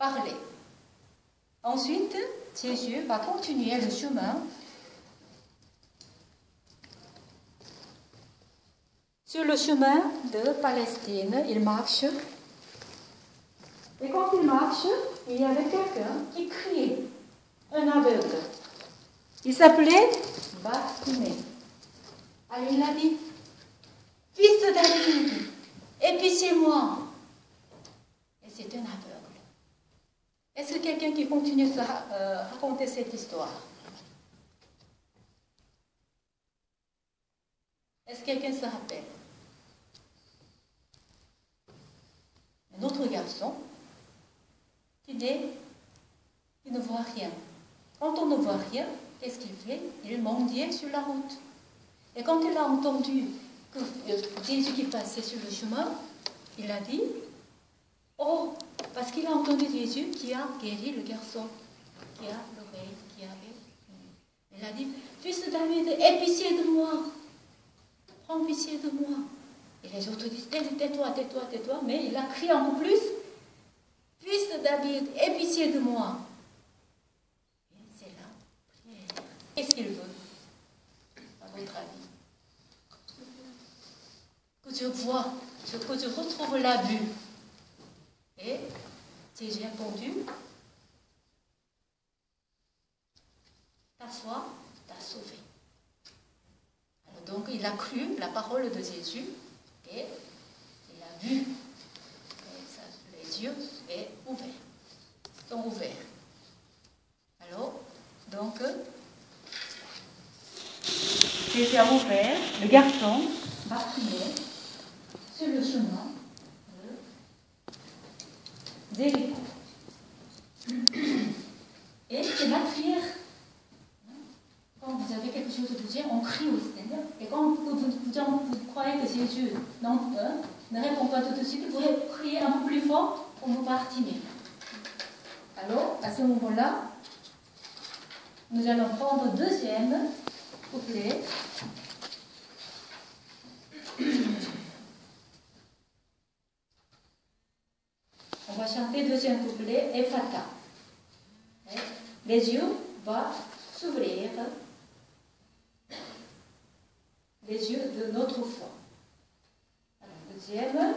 parler. Ensuite, Jésus va continuer le chemin sur le chemin de Palestine. Il marche. Et quand il marche, il y avait quelqu'un qui criait, un aveugle. Il s'appelait Bartimée. Alors il a dit, fils de David, aie pitié moi. Et c'est un aveugle. Est-ce que quelqu'un qui continue à raconter cette histoire? Est-ce que quelqu'un se rappelle? Un autre garçon qui ne voit rien. Quand on ne voit rien, qu'est-ce qu'il fait? Il mendiait sur la route. Et quand il a entendu que Jésus qui passait sur le chemin, il a dit, oh, parce qu'il a entendu Jésus qui a guéri le garçon, qui a l'oreille, qui avait... Il a dit, fils de David, aie pitié de moi. Prends pitié de moi. Et les autres disent, tais-toi, tais-toi, tais-toi. Mais il a crié encore plus, fils de David, aie pitié de moi. Et c'est là, prière. Qu'est-ce qu'il veut, à votre avis? Que je vois, que je retrouve la vue. Et Jésus a répondu, ta foi t'a sauvé. Alors donc il a cru la parole de Jésus et il a vu. Et les yeux sont ouverts. Alors, donc, Jésus a ouvert le garçon, Bartimée, sur le chemin d'Érico. Et c'est la prière. Quand vous avez quelque chose à dire, on crie au Seigneur. Et quand vous croyez que Jésus ne répond pas tout de suite, vous criez un peu plus fort comme Bartimée. Alors, à ce moment-là, nous allons prendre le deuxième couplet. On va chanter le deuxième couplet, Ephata. Les yeux vont s'ouvrir, les yeux de notre foi. Alors, deuxième.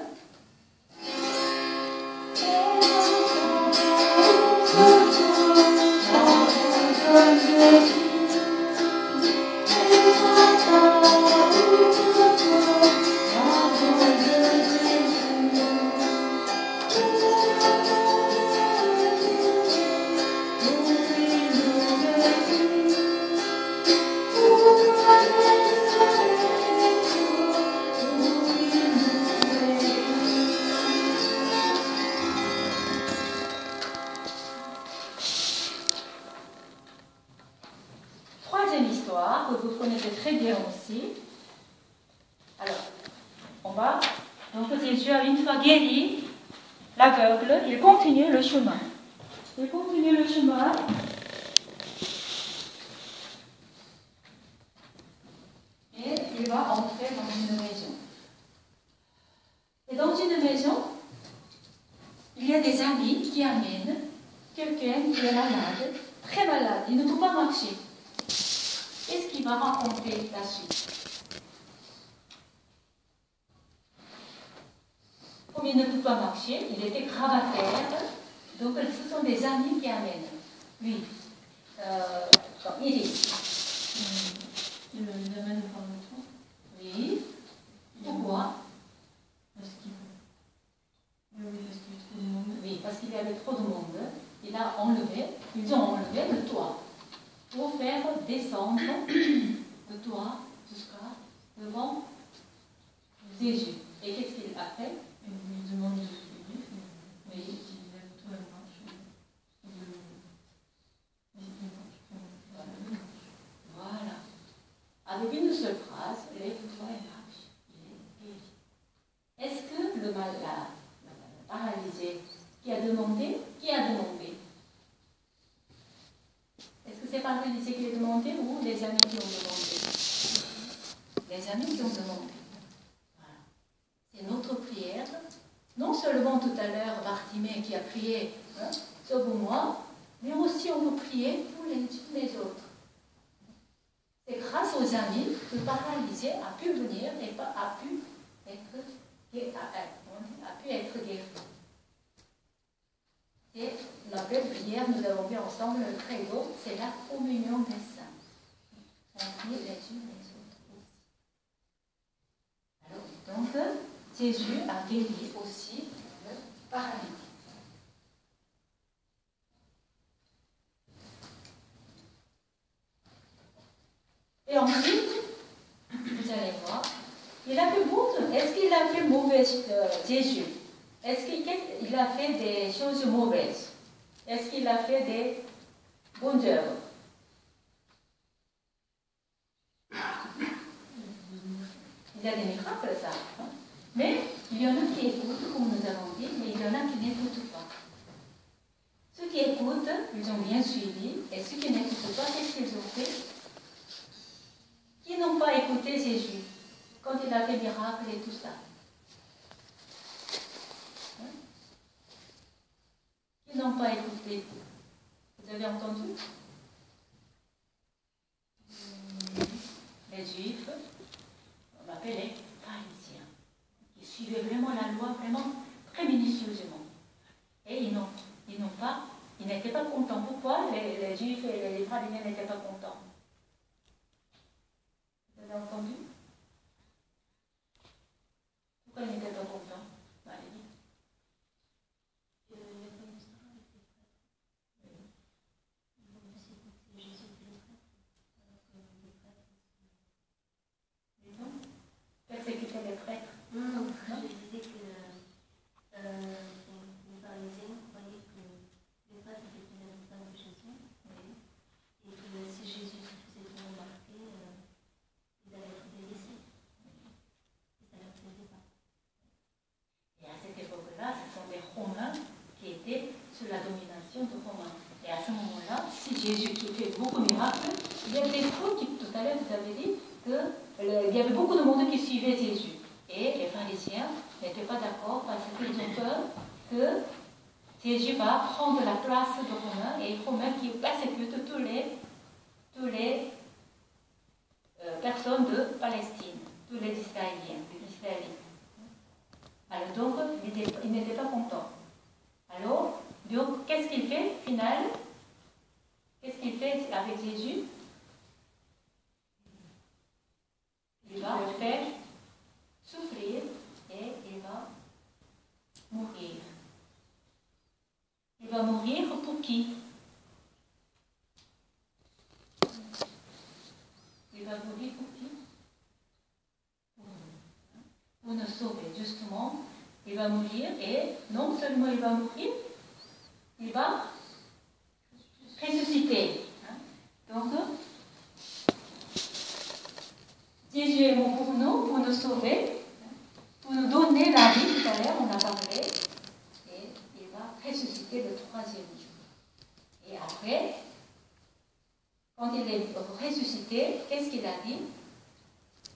Que vous connaissez très bien aussi. Alors, on va. Donc, Jésus a une fois guéri l'aveugle, il continue le chemin. Il continue le chemin. Et il va entrer dans une maison. Et dans une maison, il y a des amis qui amènent quelqu'un qui est malade, très malade, il ne peut pas marcher. Qu'est-ce qu'il va raconter la suite? Comme il ne peut pas marcher, il était gravataire, donc ce sont des amis qui amènent. Lui, Iris. Il l'amène par le trou. Oui. Pourquoi? Parce qu'il oui, parce qu'il y avait trop de monde. Ils ont enlevé le toit pour faire descendre le toit jusqu'à devant Jésus. Et qu'est-ce qu'il a fait? Il lui demande de suivre. Oui. Il lève le toit et marche. Voilà. Avec une seule phrase, lève-toi et marche. Il est guéri. Est-ce que le malade, paralysé, qui a demandé? Est-ce que c'est paralysé qui a demandé ou les amis qui ont demandé? Les amis qui ont demandé. Voilà. C'est notre prière non seulement tout à l'heure Bartimée qui a prié, hein, sauve-moi, mais aussi on peut prier pour les autres. C'est grâce aux amis que le paralysé a pu venir et a pu être guéri. Et la belle prière, nous avons vu ensemble le credo, c'est la communion des saints. On prie les uns les autres aussi. Alors, donc, Jésus a guéri aussi le paralytique. Et ensuite, vous allez voir, il a fait bon. Est-ce qu'il a fait mauvais Jésus? Est-ce qu'il a fait des choses mauvaises? Est-ce qu'il a fait des bonnes œuvres? Il y a des miracles, ça. Mais il y en a qui écoutent, comme nous avons dit, mais il y en a qui n'écoutent pas. Ceux qui écoutent, ils ont bien suivi, et ceux qui n'écoutent pas, qu'est-ce qu'ils ont fait? Qui n'ont pas écouté Jésus quand il a fait miracle et tout ça? Qui n'ont pas écouté? Vous avez entendu? Les Juifs, on appelle les pharisiens, qui suivaient vraiment la loi, vraiment très minutieusement. Et ils n'étaient pas contents. Pourquoi les Juifs et les pharisiens n'étaient pas contents? Vous avez entendu? Pourquoi ils n'étaient pas contents? Valérie? Persécuter les prêtres. Non, je disais que les pharisiens croyaient que les prêtres étaient les représentants de Jésus, et que si Jésus se faisait tout remarquer, ils allaient être délaissés. Et ça ne leur plaisait pas. Et à cette époque-là, ce sont les Romains qui étaient sous la domination de Romains. Et à ce moment-là, si Jésus qui fait beaucoup de miracles, il y avait des fous qui, tout à l'heure, vous avez dit qu'il y avait beaucoup de monde qui suivait Jésus. Et les pharisiens n'étaient pas d'accord parce qu'ils ont peur que Jésus va prendre la place de Romains et les Romains qui persécutent tous les personnes de Palestine, tous les Israéliens. Alors donc, il n'était pas content. Alors, donc, qu'est-ce qu'il fait, final? Qu'est-ce qu'il fait avec Jésus? Il va le faire souffrir et il va mourir. Il va mourir pour qui? Il va mourir pour qui? Pour nous sauver, justement. Il va mourir et non seulement il va mourir, il va ressusciter. Donc, Jésus est mort pour nous sauver, pour nous donner la vie. Tout à l'heure, on a parlé, et il va ressusciter le troisième jour. Et après, quand il est ressuscité, qu'est-ce qu'il a dit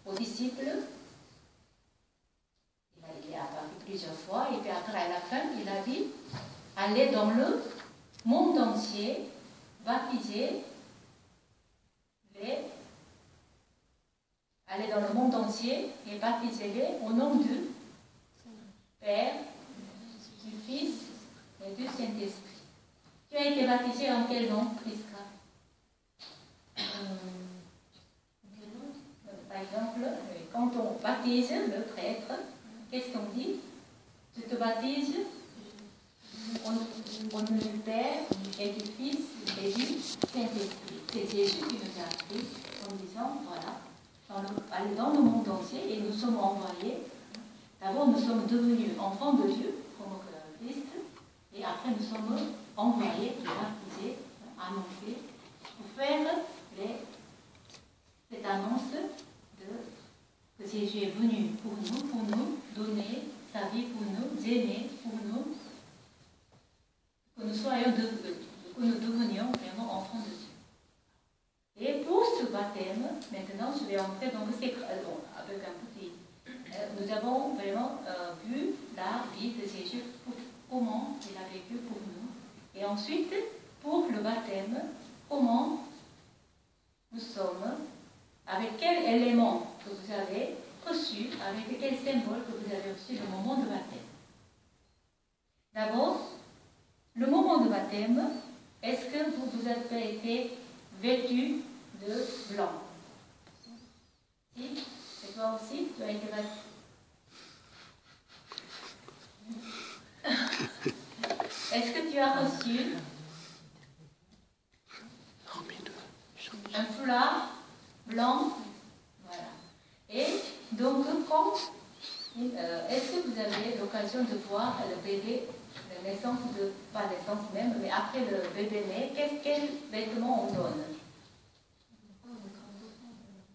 aux disciples? Il a apparu plusieurs fois, et puis après, à la fin, il a dit, allez dans le monde entier, baptiser allez dans le monde entier et baptisez-les au nom du Père, du Fils et du Saint-Esprit. Tu as été baptisé en quel nom, Priska? Par exemple, quand on baptise le prêtre, qu'est-ce qu'on dit? Tu te baptises au nom du Père et du Fils et du Saint-Esprit. C'est Jésus qui nous a appris en disant, voilà, aller dans le monde entier et nous sommes envoyés. D'abord, nous sommes devenus enfants de Dieu, comme Christ, et après, nous sommes envoyés pour baptiser, annoncer, pour faire cette annonce que Jésus est venu pour nous donner sa vie pour nous, aimer pour nous, que nous devenions vraiment enfants de Dieu. Et pour ce baptême, maintenant, je vais entrer dans le secret, avec un petit. Nous avons vraiment vu la vie de Jésus. comment il a vécu pour nous. Et ensuite, pour le baptême, comment nous sommes, avec quel élément que vous avez reçu, avec quel symbole que vous avez reçu le moment de baptême. D'abord, le moment de baptême, est-ce que vous avez été vêtu de blanc? Si? Et toi aussi, tu as été vêtu? Est-ce que tu as reçu un foulard blanc? Voilà. Et donc, est-ce que vous avez l'occasion de voir le bébé, la naissance de, pas naissance même, mais après le bébé né, quel vêtement on donne?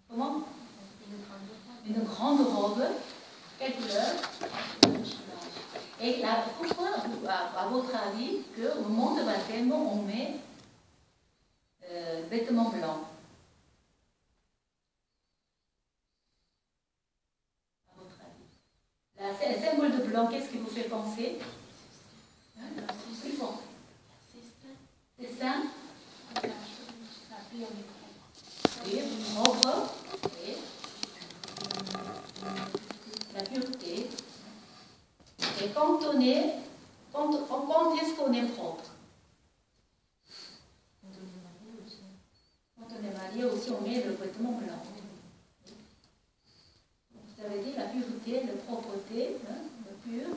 Comment? Une grande robe. Quelle couleur? Et pourquoi, à votre avis, qu'au moment de baptême, on met vêtements blancs? À votre avis. Le symbole de blanc, qu'est-ce qui vous fait penser? Plus fort. C'est ça? Oui, robe. Oui. La pureté. Et quand est-ce qu'on est propre? Quand on est marié aussi, on met le vêtement blanc. Vous avez dit la pureté, la propreté, le pur.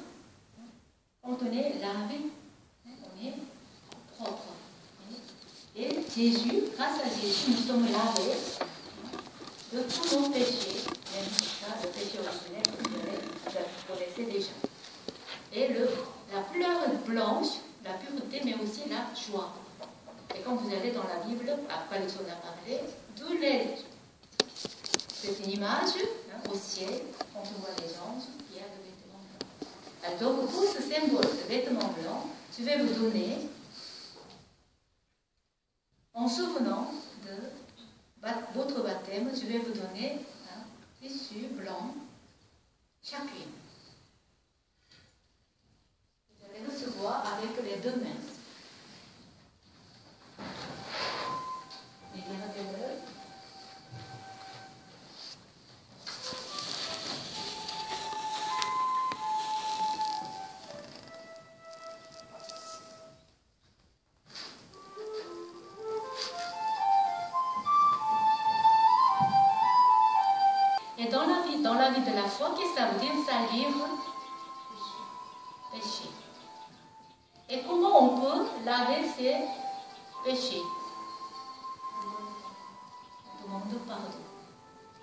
Quand on est lavé, on est propre. Et Jésus, grâce à Jésus, nous sommes lavés de tous nos péchés, même le péché originel que vous connaissez déjà. Et la couleur blanche, la pureté, mais aussi la joie. Et quand vous allez dans la Bible, après le son a parlé, c'est une image au ciel, quand on voit les anges, il y a le vêtement blanc. Alors, donc, pour ce symbole de vêtement blanc, je vais vous donner, en souvenant de votre baptême, je vais vous donner un tissu blanc, chacune. Vous allez recevoir avec les deux mains. Et dans la vie de la foi, qu'est-ce que ça veut dire? Salir péché. Et comment on peut laver ces péchés? On demande pardon.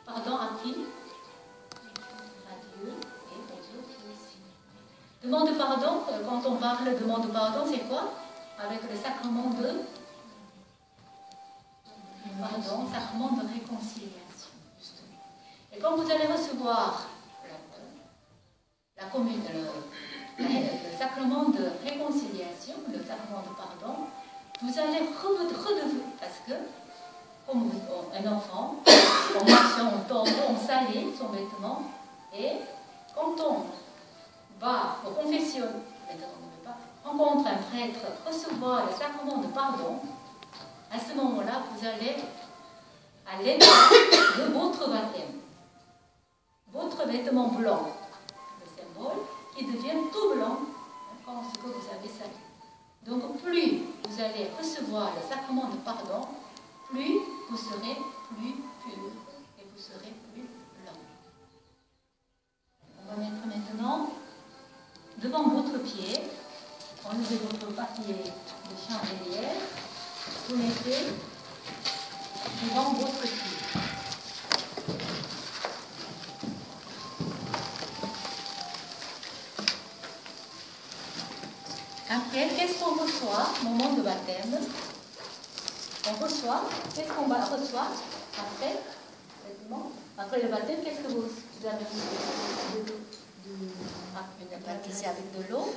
Pardon à qui? À Dieu et aux autres aussi. Demande pardon, quand on parle de demande pardon, c'est quoi? Avec le sacrement de pardon, sacrement de réconciliation, justement. Et quand vous allez recevoir le sacrement de réconciliation, le sacrement de pardon, vous allez redevenir, parce que, comme un enfant, en marchant, on tombe, on salit son vêtement, et quand on va au confession, rencontre un prêtre, recevoir le sacrement de pardon, à ce moment-là, vous allez à l'état de votre baptême, votre vêtement blanc, le symbole, qui devient tout blanc, comme ce que vous avez sali. Donc, plus vous allez recevoir le sacrement de pardon, plus vous serez plus pur et vous serez plus blanc. On va mettre maintenant devant votre pied, enlevez votre papier de chandelière, vous mettez devant votre pied. Après, qu'est-ce qu'on reçoit au moment de baptême? On reçoit, qu'est-ce qu'on reçoit après? Après le baptême, qu'est-ce que vous avez reçu? Une pâtisserie avec de l'eau,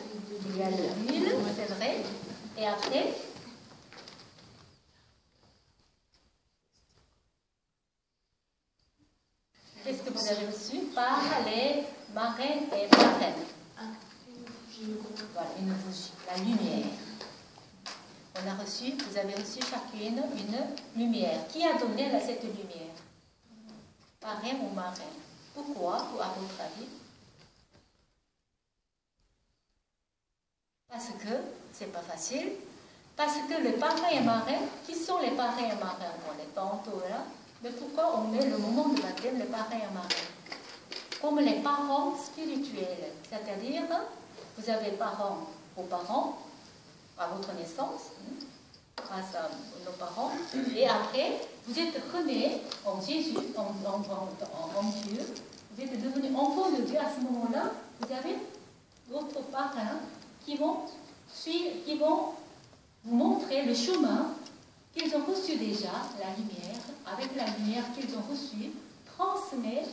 il y a de l'huile, c'est vrai. Et après, qu'est-ce que vous avez reçu par les marraines et marraines? Voilà, une bougie, la lumière. Vous avez reçu chacune une lumière. Qui a donné cette lumière? Parrain ou marraine? Pourquoi, à votre avis? Parce que c'est pas facile. Parce que les parrains et marraines, qui sont les parrains et marraines? Bon, les tantôt là. Mais pourquoi on met le moment de baptême les parrains et marraines? Comme les parents spirituels. C'est-à-dire, vous avez vos parents, à votre naissance, grâce à nos parents, et après, vous êtes rené en Jésus, en Dieu, vous êtes devenu enfant de Dieu. À ce moment-là, vous avez d'autres parrains qui vont vous montrer le chemin qu'ils ont reçu déjà, la lumière, avec la lumière qu'ils ont reçue, transmet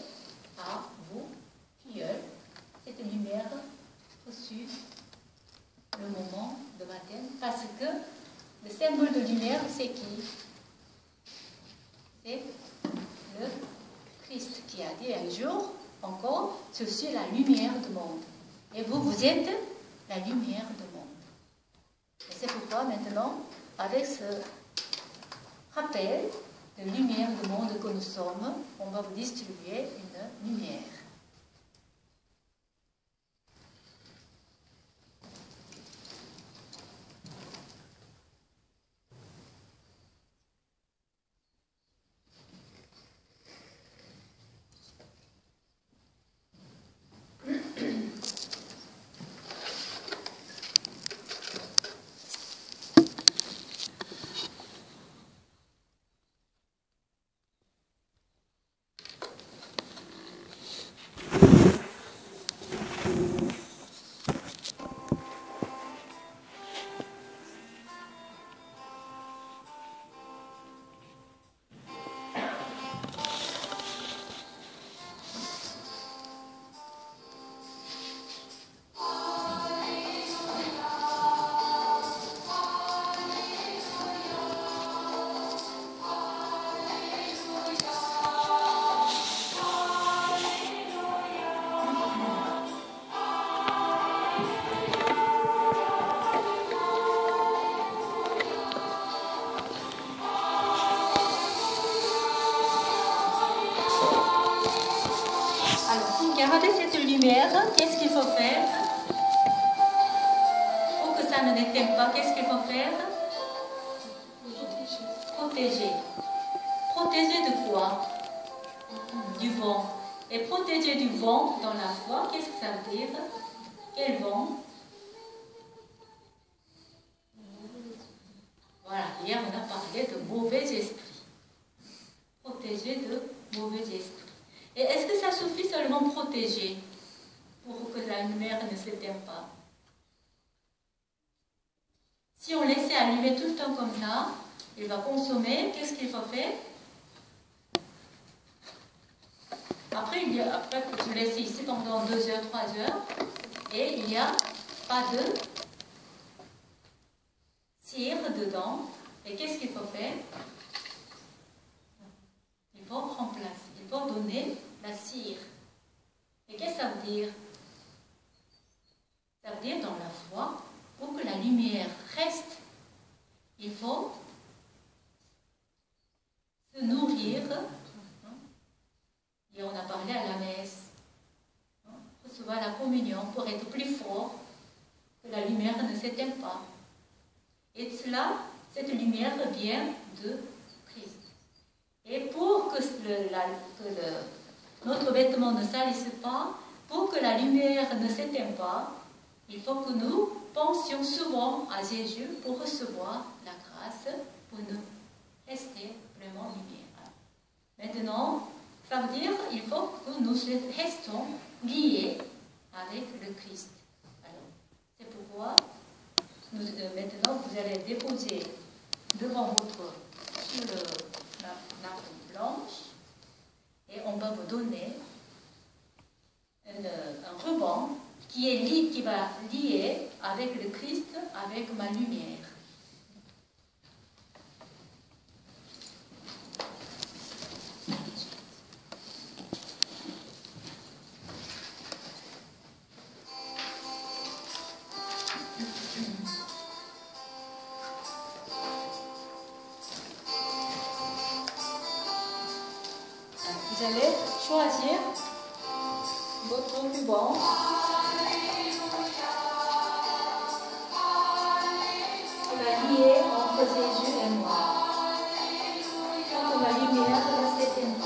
à vos filleuls cette lumière reçue le moment de baptême, parce que le symbole de lumière, c'est qui? C'est le Christ qui a dit un jour encore, je suis la lumière du monde. Et vous, vous êtes la lumière du monde. Et c'est pourquoi maintenant, avec ce rappel de lumière du monde que nous sommes, on va vous distribuer une lumière. Regardez cette lumière, qu'est-ce qu'il faut faire? Pour que ça ne n'éteigne pas, qu'est-ce qu'il faut faire? Protéger. Protéger de quoi? Du vent. Et protéger du vent dans la foi, qu'est-ce que ça veut dire? Quel vent? Voilà, hier on a parlé de mauvais esprits. Protéger de mauvais esprits. Et est-ce que ça suffit seulement protéger pour que la lumière ne s'éteigne pas? Si on laissait allumer tout le temps comme ça, il va consommer, qu'est-ce qu'il faut faire? Après, je laisse ici pendant 2 heures, 3 heures, et il n'y a pas de cire dedans. Et qu'est-ce qu'il faut faire? Il faut remplacer, il faut donner la cire. Et qu'est-ce que ça veut dire? Ça veut dire dans la foi, pour que la lumière reste, il faut se nourrir. Et on a parlé à la messe, recevoir la communion pour être plus fort, que la lumière ne s'éteigne pas. Et cela, cette lumière vient de Christ. Et pour que notre vêtement ne salisse pas, pour que la lumière ne s'éteigne pas, il faut que nous pensions souvent à Jésus pour recevoir la grâce, pour nous rester vraiment lumière. Maintenant, ça veut dire qu'il faut que nous restons liés avec le Christ. Alors, c'est pourquoi maintenant vous allez déposer devant sur la nappe blanche et on va vous donner un ruban qui va lier avec le Christ, avec ma lumière. Vous allez choisir votre ruban. On va lier entre Jésus et moi. Entre la lumière de la septième nuit.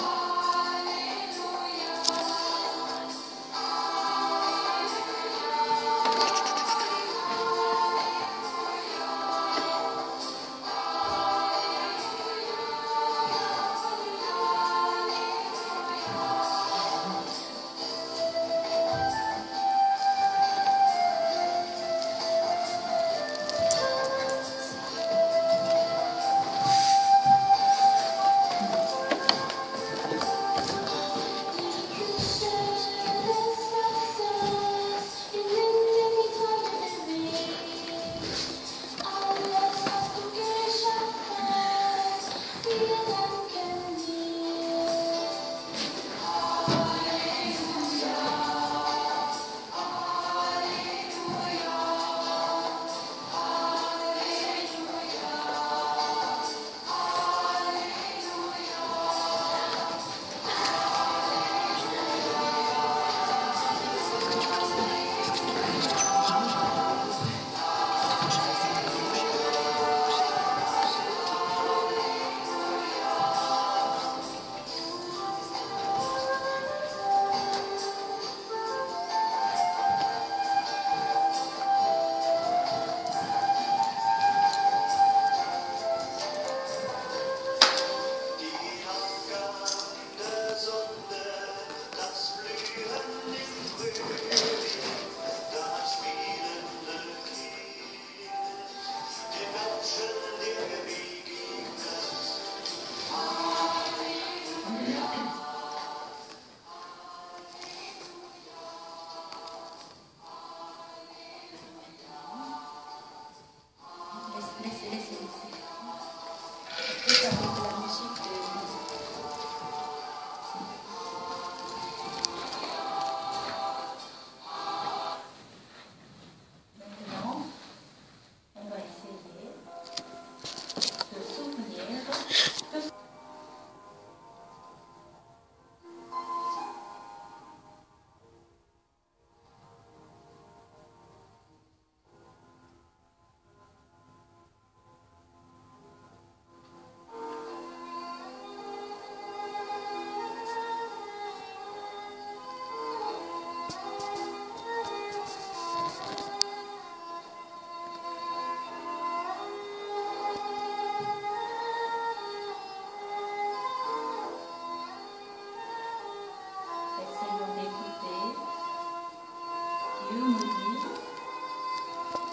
Dieu nous dit,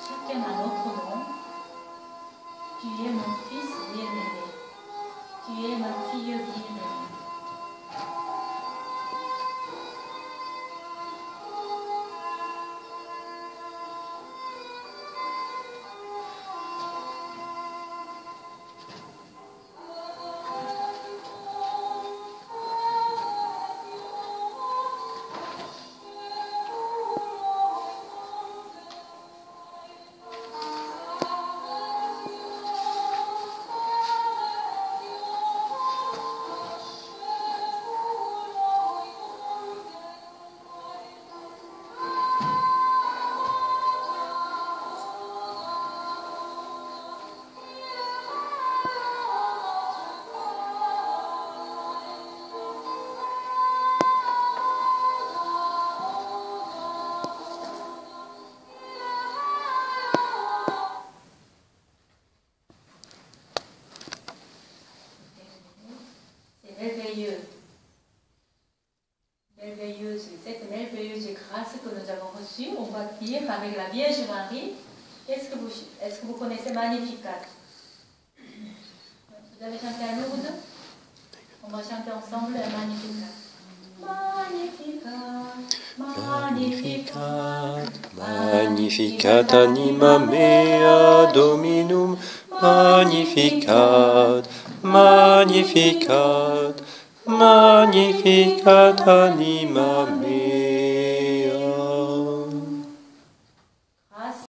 chacun a notre nom, tu es mon fils bien-aimé, tu es ma fille bien-aimée. Cette merveilleuse grâce que nous avons reçue, on va dire avec la Vierge Marie, est-ce que vous connaissez Magnificat? Vous avez chanté à Lourdes? On va chanter ensemble la Magnificat. Magnificat, Magnificat anima mea Dominum, Magnificat, Magnificat, Magnificat anima mea.